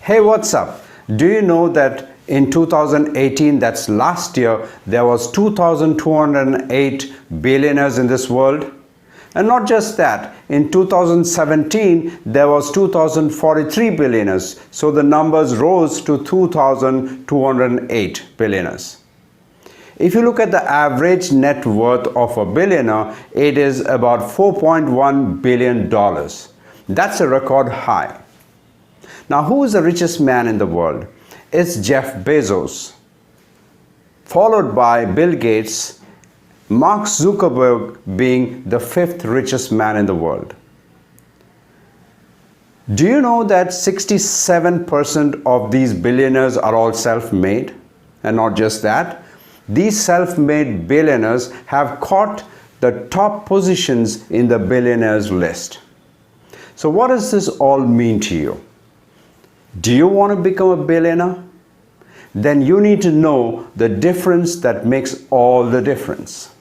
Hey, what's up? Do you know that in 2018, that's last year, there was 2,208 billionaires in this world? And not just that, in 2017, there was 2,043 billionaires. So the numbers rose to 2,208 billionaires. If you look at the average net worth of a billionaire, it is about $4.1 billion. That's a record high. Now, who is the richest man in the world? It's Jeff Bezos, followed by Bill Gates, Mark Zuckerberg being the fifth richest man in the world. Do you know that 67% of these billionaires are all self-made? And not just that, these self-made billionaires have caught the top positions in the billionaires list. So what does this all mean to you? Do you want to become a billionaire? Then you need to know the difference that makes all the difference.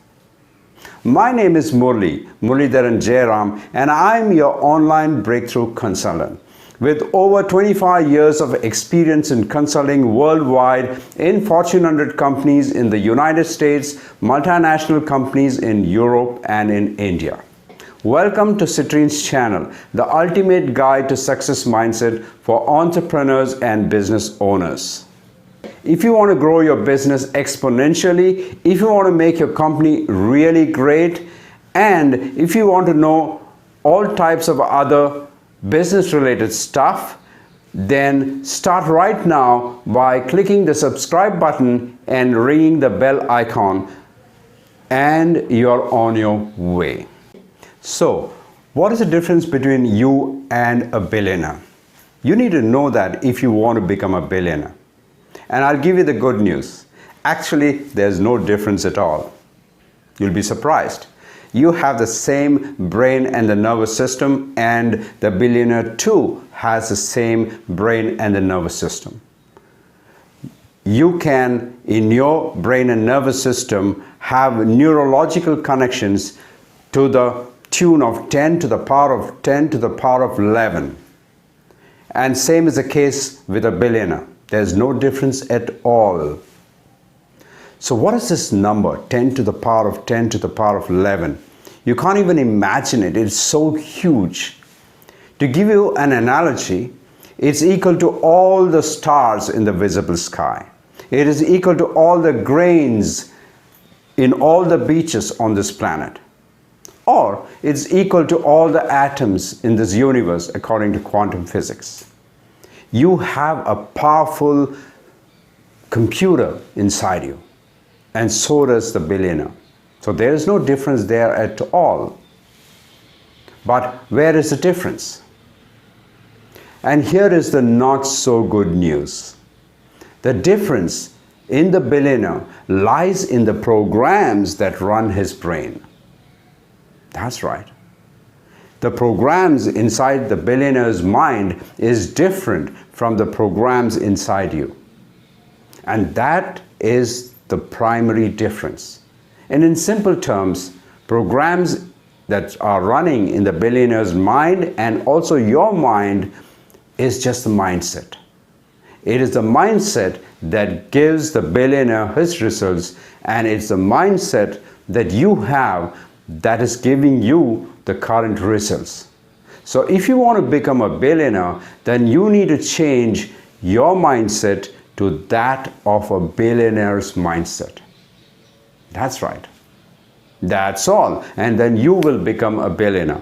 My name is Muralidharan Jairam, and I'm your online breakthrough consultant. With over 25 years of experience in consulting worldwide in Fortune 100 companies in the United States, multinational companies in Europe and in India. Welcome to Citrines channel, the ultimate guide to success mindset for entrepreneurs and business owners. If you want to grow your business exponentially, if you want to make your company really great, and if you want to know all types of other business related stuff, then start right now by clicking the subscribe button and ringing the bell icon, and you're on your way. So, what is the difference between you and a billionaire? You need to know that if you want to become a billionaire. And I'll give you the good news. Actually, there's no difference at all. You'll be surprised. You have the same brain and the nervous system, and the billionaire too has the same brain and the nervous system. You can, in your brain and nervous system, have neurological connections to the tune of 10 to the power of 10 to the power of 11. And same is the case with a billionaire. There's no difference at all. So what is this number, 10 to the power of 10 to the power of 11? You can't even imagine it. It's so huge. To give you an analogy, it's equal to all the stars in the visible sky. It is equal to all the grains in all the beaches on this planet. Or it's equal to all the atoms in this universe according to quantum physics. You have a powerful computer inside you, and so does the billionaire. So there is no difference there at all. But where is the difference? And here is the not so good news. The difference in the billionaire lies in the programs that run his brain. That's right. The programs inside the billionaire's mind is different from the programs inside you. And that is the primary difference. And in simple terms, programs that are running in the billionaire's mind and also your mind is just the mindset. It is the mindset that gives the billionaire his results, and it's the mindset that you have that is giving you the current results. So if you want to become a billionaire, then you need to change your mindset to that of a billionaire's mindset. That's right. That's all. And then you will become a billionaire.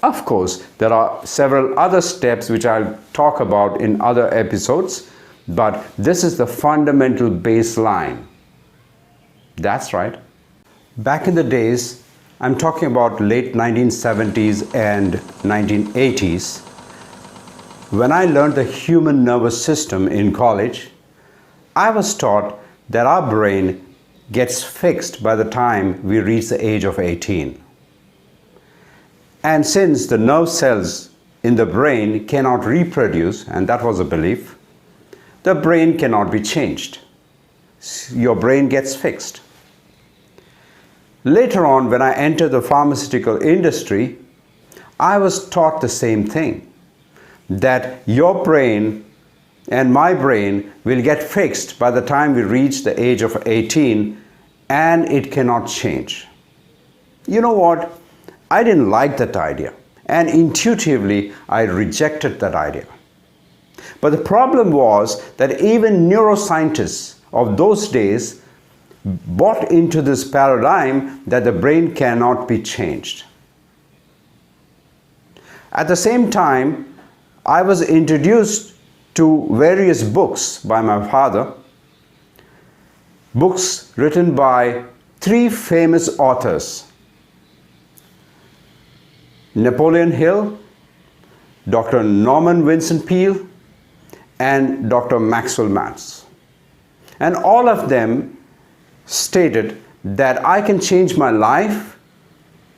Of course, there are several other steps which I'll talk about in other episodes, but this is the fundamental baseline. That's right. Back in the days, I'm talking about late 1970s and 1980s, when I learned the human nervous system in college, I was taught that our brain gets fixed by the time we reach the age of 18. And since the nerve cells in the brain cannot reproduce, and that was a belief, the brain cannot be changed. Your brain gets fixed. Later on, when I entered the pharmaceutical industry, I was taught the same thing. that your brain and my brain will get fixed by the time we reach the age of 18 and it cannot change. You know what? I didn't like that idea, and intuitively I rejected that idea. But the problem was that even neuroscientists of those days bought into this paradigm that the brain cannot be changed. At the same time, I was introduced to various books by my father, books written by three famous authors: Napoleon Hill, Dr. Norman Vincent Peale, and Dr. Maxwell Maltz. And all of them stated that I can change my life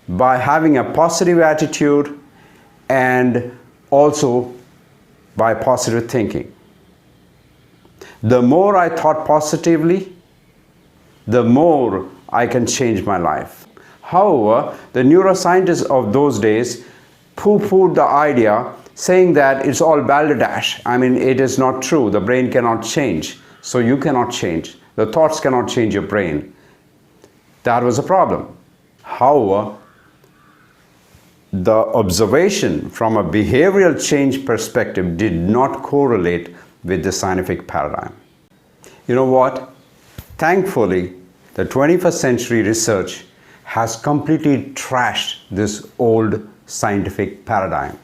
by having a positive attitude and also by positive thinking. The more I thought positively, the more I can change my life. However, the neuroscientists of those days pooh-poohed the idea, saying that it's all balderdash. I mean, it is not true. The brain cannot change. So you cannot change. The thoughts cannot change your brain. That was a problem. However, the observation from a behavioral change perspective did not correlate with the scientific paradigm. You know what? Thankfully, the 21st century research has completely trashed this old scientific paradigm.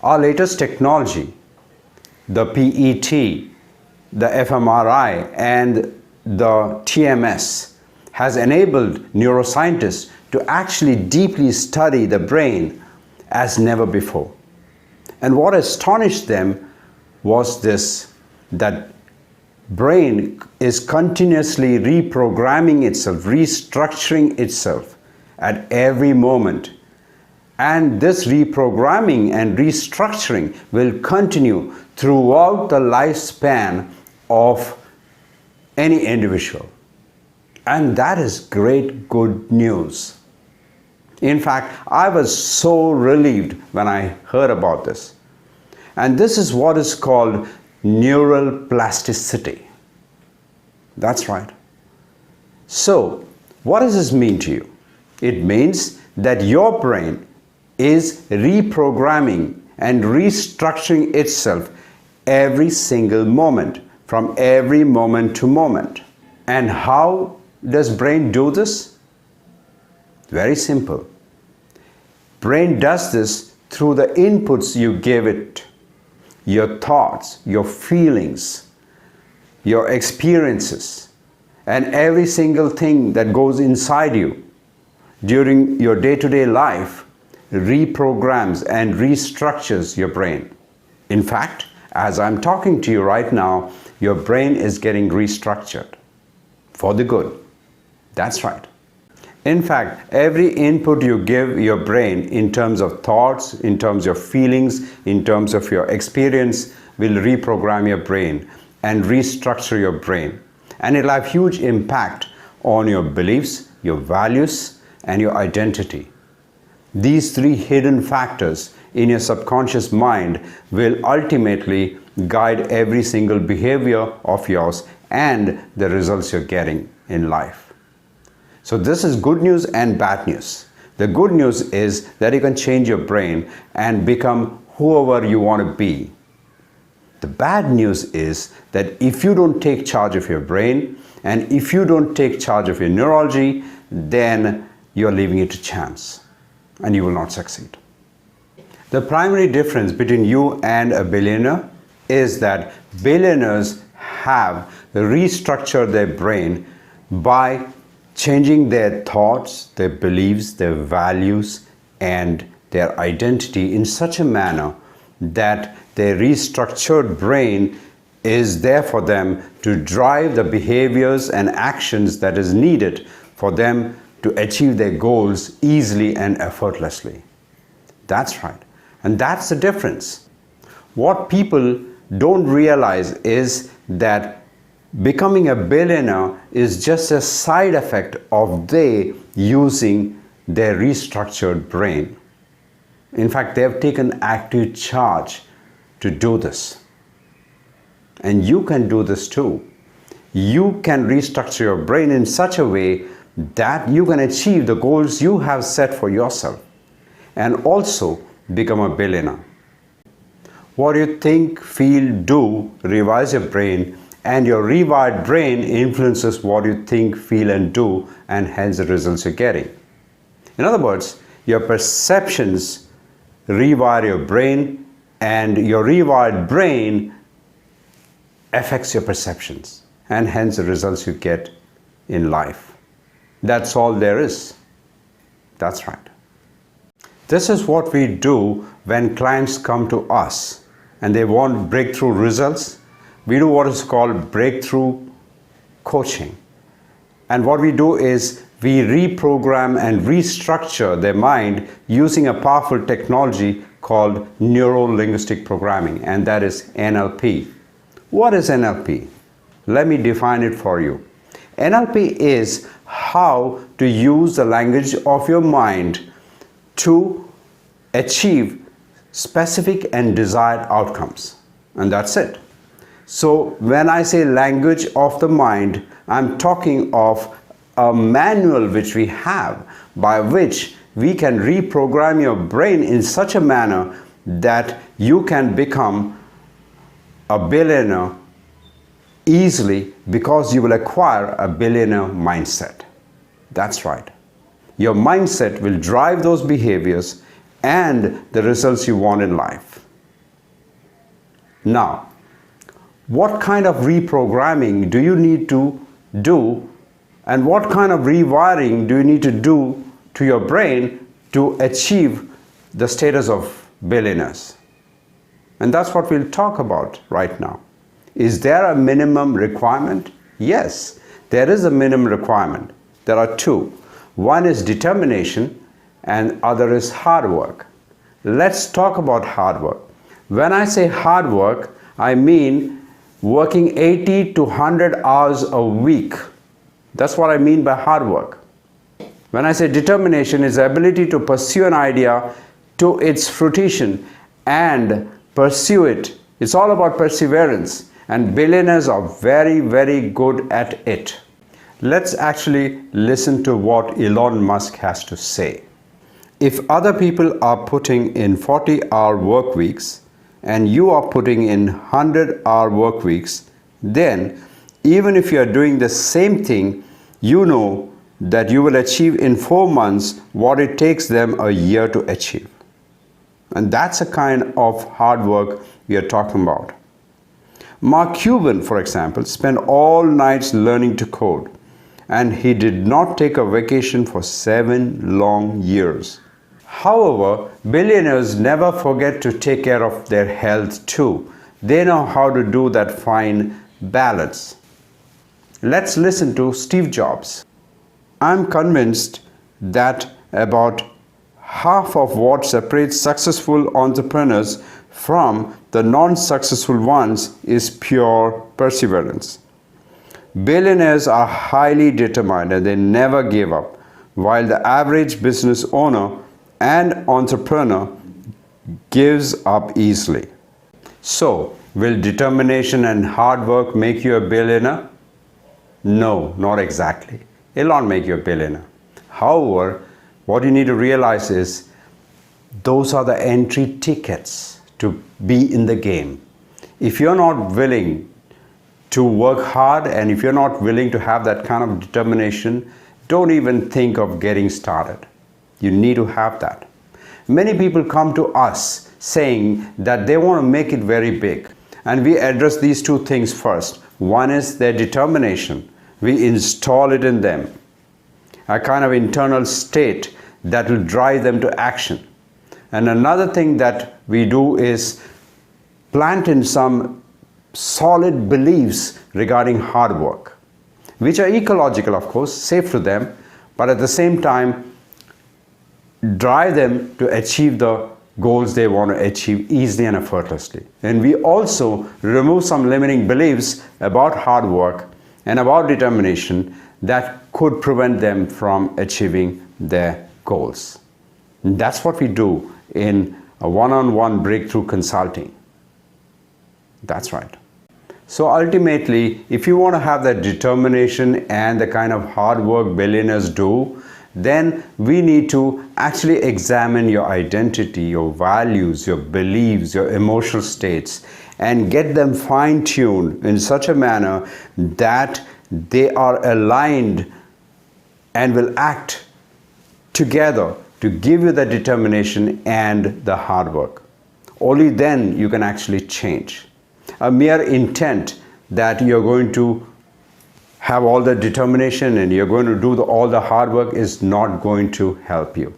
Our latest technology, the PET, the fMRI, and the TMS, has enabled neuroscientists to actually deeply study the brain as never before. And what astonished them was this, that brain is continuously reprogramming itself, restructuring itself at every moment. And this reprogramming and restructuring will continue throughout the lifespan of any individual. And that is great good news. In fact, I was so relieved when I heard about this. And this is what is called neural plasticity. That's right. So, what does this mean to you? It means that your brain is reprogramming and restructuring itself every single moment, from every moment to moment. And how does brain do this? Very simple. Brain does this through the inputs you give it. Your thoughts, your feelings, your experiences, and every single thing that goes inside you during your day-to-day life reprograms and restructures your brain. In fact, as I'm talking to you right now, your brain is getting restructured for the good. That's right. In fact, every input you give your brain in terms of thoughts, in terms of feelings, in terms of your experience will reprogram your brain and restructure your brain. And it'll have huge impact on your beliefs, your values, and your identity. These three hidden factors in your subconscious mind will ultimately guide every single behavior of yours and the results you're getting in life. So this is good news and bad news. The good news is that you can change your brain and become whoever you want to be. The bad news is that if you don't take charge of your brain and if you don't take charge of your neurology, then you're leaving it to chance and you will not succeed. The primary difference between you and a billionaire is that billionaires have restructured their brain by changing their thoughts, their beliefs, their values, and their identity in such a manner that their restructured brain is there for them to drive the behaviors and actions that is needed for them to achieve their goals easily and effortlessly. That's right. And that's the difference. What people don't realize is that becoming a billionaire is just a side effect of they using their restructured brain. In fact, they have taken active charge to do this. And you can do this too. You can restructure your brain in such a way that you can achieve the goals you have set for yourself and also become a billionaire. What you think, feel, do rewires your brain, and your rewired brain influences what you think, feel and do, and hence the results you're getting. In other words, your perceptions rewire your brain, and your rewired brain affects your perceptions, and hence the results you get in life. That's all there is. That's right. This is what we do when clients come to us and they want breakthrough results. We do what is called breakthrough coaching. And what we do is we reprogram and restructure their mind using a powerful technology called neuro-linguistic programming, and that is NLP. What is NLP? Let me define it for you. NLP is how to use the language of your mind to achieve specific and desired outcomes. And that's it. So when I say language of the mind, I'm talking of a manual which we have by which we can reprogram your brain in such a manner that you can become a billionaire easily because you will acquire a billionaire mindset. That's right. Your mindset will drive those behaviors and the results you want in life. Now, what kind of reprogramming do you need to do, and what kind of rewiring do you need to do to your brain to achieve the status of billionaires? And that's what we'll talk about right now. Is there a minimum requirement? Yes, there is a minimum requirement. There are two. One is determination and other is hard work. Let's talk about hard work. When I say hard work, I mean working 80 to 100 hours a week. That's what I mean by hard work. When I say determination, is the ability to pursue an idea to its fruition and pursue it. It's all about perseverance, and billionaires are very, very good at it. Let's actually listen to what Elon Musk has to say. If other people are putting in 40-hour work weeks and you are putting in 100-hour work weeks, then even if you are doing the same thing, you know that you will achieve in 4 months what it takes them a year to achieve. And that's a kind of hard work we are talking about. Mark Cuban, for example, spent all nights learning to code, and he did not take a vacation for 7 long years. However, billionaires never forget to take care of their health too. They know how to do that fine balance. Let's listen to Steve Jobs. I'm convinced that about half of what separates successful entrepreneurs from the non-successful ones is pure perseverance. Billionaires are highly determined and they never give up, while the average business owner and entrepreneur gives up easily. So, will determination and hard work make you a billionaire? No, not exactly. It will not make you a billionaire. However, what you need to realize is those are the entry tickets to be in the game. If you're not willing to work hard and if you're not willing to have that kind of determination, don't even think of getting started. You need to have that. Many people come to us saying that they want to make it very big, and we address these two things first. One is their determination. We install it in them, a kind of internal state that will drive them to action. And another thing that we do is plant in some solid beliefs regarding hard work, which are ecological, of course, safe to them, but at the same time drive them to achieve the goals they want to achieve easily and effortlessly. And we also remove some limiting beliefs about hard work and about determination that could prevent them from achieving their goals. And that's what we do in a one-on-one breakthrough consulting. That's right. So ultimately, if you want to have that determination and the kind of hard work billionaires do, then we need to actually examine your identity, your values, your beliefs, your emotional states, and get them fine-tuned in such a manner that they are aligned and will act together to give you the determination and the hard work. Only then you can actually change. A mere intent that you're going to have all the determination and you're going to do all the hard work is not going to help you.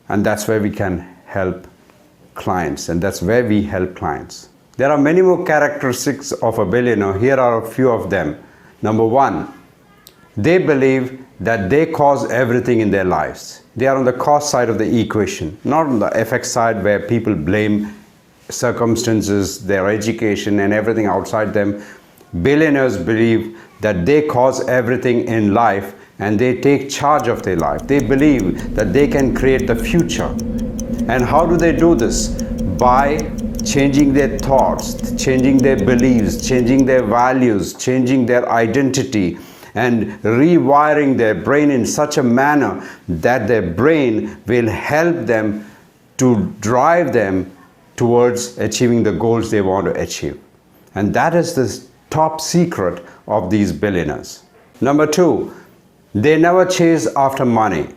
And that's where we can help clients, and that's where we help clients. There are many more characteristics of a billionaire. Here are a few of them. Number one, they believe that they cause everything in their lives. They are on the cause side of the equation, not on the effect side where people blame circumstances, their education and everything outside them. Billionaires believe that they cause everything in life and they take charge of their life. They believe that they can create the future. And how do they do this? By changing their thoughts, changing their beliefs, changing their values, changing their identity, and rewiring their brain in such a manner that their brain will help them to drive them towards achieving the goals they want to achieve. And that is the top secret of these billionaires. Number two, they never chase after money.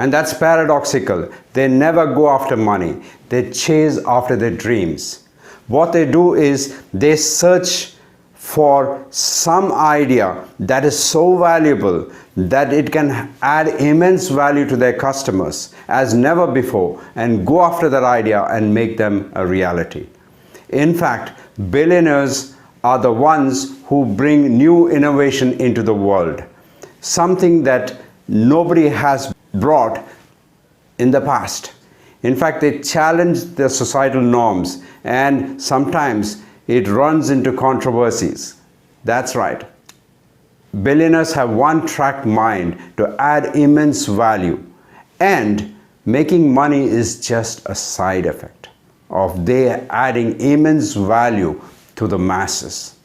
And that's paradoxical. They never go after money. They chase after their dreams. What they do is they search for some idea that is so valuable that it can add immense value to their customers as never before, and go after that idea and make them a reality. In fact, billionaires are the ones who bring new innovation into the world, something that nobody has brought in the past. In fact, they challenge the societal norms, and sometimes it runs into controversies. That's right. Billionaires have one-track mind to add immense value, and making money is just a side effect of they adding immense value to the masses.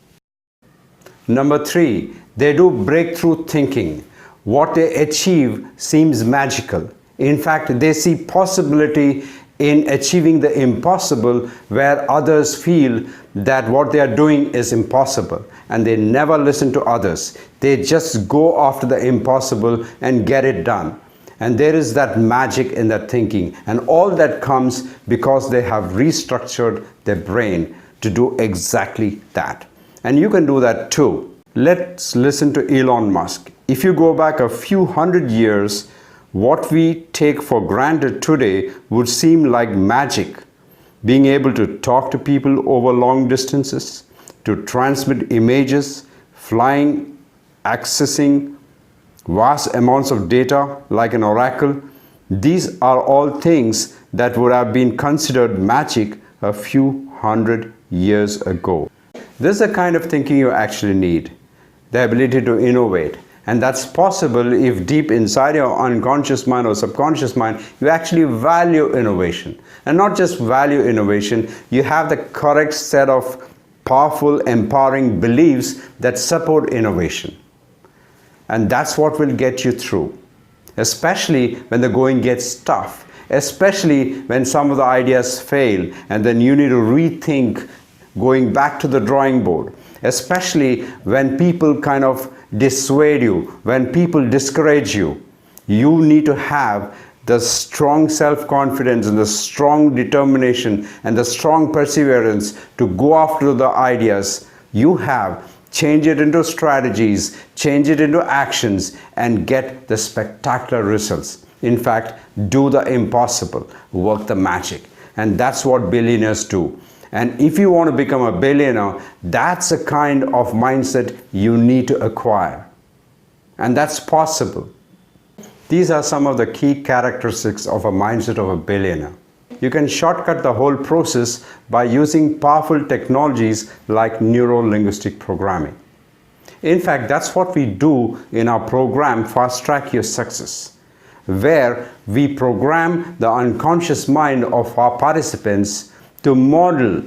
Number three, they do breakthrough thinking. What they achieve seems magical. In fact, they see possibility in achieving the impossible where others feel that what they are doing is impossible, and they never listen to others. They just go after the impossible and get it done. And there is that magic in that thinking, and all that comes because they have restructured their brain to do exactly that. And you can do that too. Let's listen to Elon Musk. If you go back a few hundred years, what we take for granted today would seem like magic. Being able to talk to people over long distances, to transmit images, flying, accessing vast amounts of data like an oracle. These are all things that would have been considered magic a few hundred years ago. This is the kind of thinking you actually need, the ability to innovate. And that's possible if deep inside your unconscious mind or subconscious mind, you actually value innovation. And not just value innovation, you have the correct set of powerful, empowering beliefs that support innovation. And that's what will get you through, especially when the going gets tough, especially when some of the ideas fail and then you need to rethink going back to the drawing board, especially when people kind of dissuade you, when people discourage you. You need to have the strong self-confidence and the strong determination and the strong perseverance to go after the ideas you have, change it into strategies, change it into actions, and get the spectacular results. In fact, do the impossible, work the magic. And that's what billionaires do. And if you want to become a billionaire, that's a kind of mindset you need to acquire. And that's possible. These are some of the key characteristics of a mindset of a billionaire. You can shortcut the whole process by using powerful technologies like neuro-linguistic programming. In fact, that's what we do in our program, Fast Track Your Success. where we program the unconscious mind of our participants to model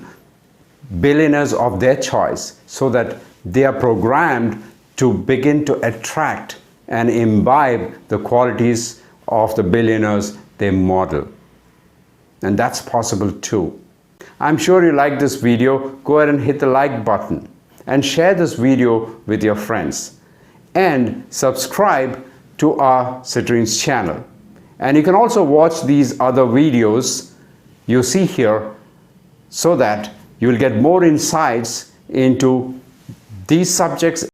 billionaires of their choice, so that they are programmed to begin to attract and imbibe the qualities of the billionaires they model. And that's possible too. I'm sure you like this video. Go ahead and hit the like button and share this video with your friends, and subscribe to our Citrines channel. And you can also watch these other videos you see here, so that you will get more insights into these subjects